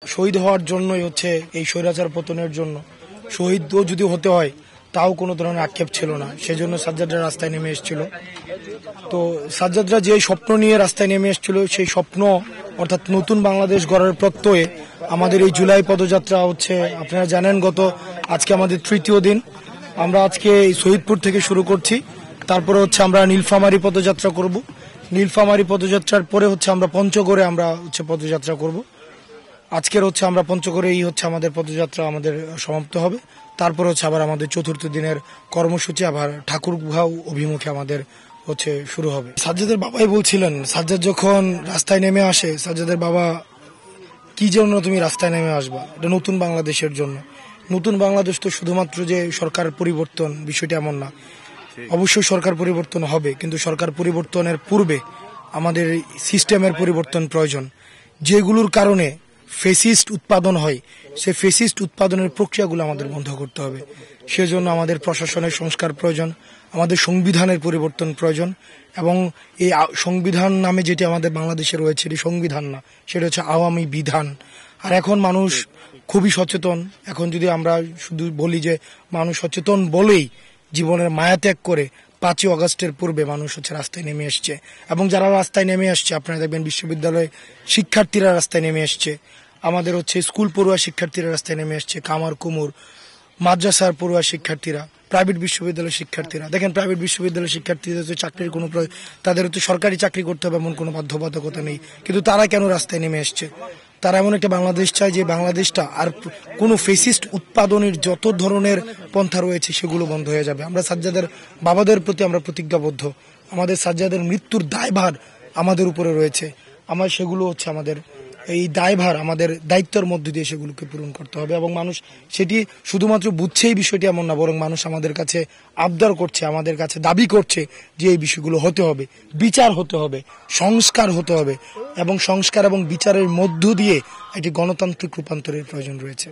শহীদ হওয়ার জন্যই হচ্ছে এই স্বৈরাচার পতনের জন্য, শহীদও যদি হতে হয় তাও কোনো ধরনের আক্ষেপ ছিল না, সেজন্য সাজ্জাদরা রাস্তায় নেমে এসেছিল। তো সাজ্জাদরা যে স্বপ্ন নিয়ে রাস্তায় নেমে এসেছিল, সেই স্বপ্ন অর্থাৎ নতুন বাংলাদেশ গড়ার প্রত্যয়ে আমাদের এই জুলাই পদযাত্রা হচ্ছে, আপনারা জানেন গত আজকে আমাদের তৃতীয় দিন। আমরা আজকে এই শহীদপুর থেকে শুরু করছি, তারপরে হচ্ছে আমরা নীলফামারী পদযাত্রা করব। নীলফামারী পদযাত্রার পরে হচ্ছে আমরা পঞ্চগড়ে আমরা হচ্ছে পদযাত্রা করব। আজকের হচ্ছে আমরা পঞ্চগড়েই হচ্ছে আমাদের পদযাত্রা আমাদের সমাপ্ত হবে। তারপর হচ্ছে আবার আমাদের চতুর্থ দিনের কর্মসূচি আবার ঠাকুরগাঁও অভিমুখে আমাদের হচ্ছে শুরু হবে। সাজ্জাদের বাবাই বলছিলেন, সাজ্জাদ যখন রাস্তায় নেমে আসে, সাজ্জাদের বাবা কি জন্য তুমি রাস্তায় নেমে আসবা, এটা নতুন বাংলাদেশের জন্য। নতুন বাংলাদেশ তো শুধুমাত্র যে সরকার পরিবর্তন, বিষয়টা এমন না। অবশ্যই সরকার পরিবর্তন হবে, কিন্তু সরকার পরিবর্তনের পূর্বে আমাদের সিস্টেমের পরিবর্তন প্রয়োজন। যেগুলোর কারণে ফেসিস্ট উৎপাদন হয়, সে ফেসিস্ট উৎপাদনের প্রক্রিয়াগুলো আমাদের বন্ধ করতে হবে। সেজন্য আমাদের প্রশাসনের সংস্কার প্রয়োজন, আমাদের সংবিধানের পরিবর্তন প্রয়োজন। এবং এই সংবিধান নামে যেটি আমাদের বাংলাদেশে রয়েছে, এটি সংবিধান না, সেটা হচ্ছে আওয়ামী বিধান। আর এখন মানুষ খুবই সচেতন। এখন যদি আমরা শুধু বলি যে মানুষ সচেতন বলেই জীবনের মায়া ত্যাগ করে 5ই আগস্টের পূর্বে মানুষ হচ্ছে রাস্তায় নেমে এসছে। এবং যারা রাস্তায় নেমে আসছে, আপনারা দেখবেন বিশ্ববিদ্যালয়ে শিক্ষার্থীরা রাস্তায় নেমে এসছে, আমাদের হচ্ছে স্কুল পড়ুয়া শিক্ষার্থীরা রাস্তায় নেমে এসছে, কামার কুমুর মাদ্রাসার পড়ুয়া শিক্ষার্থীরা, প্রাইভেট বিশ্ববিদ্যালয়ের শিক্ষার্থীরা। দেখেন প্রাইভেট বিশ্ববিদ্যালয়ের শিক্ষার্থীদের তো চাকরির কোনো, তাদের তো সরকারি চাকরি করতে হবে এমন কোনো বাধ্যবাধকতা নেই, কিন্তু তারা কেন রাস্তায় নেমে এসছে? তারা এমন একটা বাংলাদেশ চায় যে বাংলাদেশটা আর কোনো ফেসিস্ট উৎপাদনের যত ধরনের পন্থা রয়েছে সেগুলো বন্ধ হয়ে যাবে। আমরা সাজ্জাদের বাবাদের প্রতি আমরা প্রতিজ্ঞাবদ্ধ। আমাদের সাজ্জাদের মৃত্যুর দায়ভার আমাদের উপরে রয়েছে। আমার সেগুলো হচ্ছে আমাদের এই দায়ভার, আমাদের দায়িত্বের মধ্যে দিয়ে সেগুলোকে পূরণ করতে হবে। এবং মানুষ সেটি শুধুমাত্র বুঝছেই বিষয়টি এমন না, বরং মানুষ আমাদের কাছে আবদার করছে, আমাদের কাছে দাবি করছে যে এই বিষয়গুলো হতে হবে, বিচার হতে হবে, সংস্কার হতে হবে। এবং সংস্কার এবং বিচারের মধ্য দিয়ে একটি গণতান্ত্রিক রূপান্তরের প্রয়োজন রয়েছে।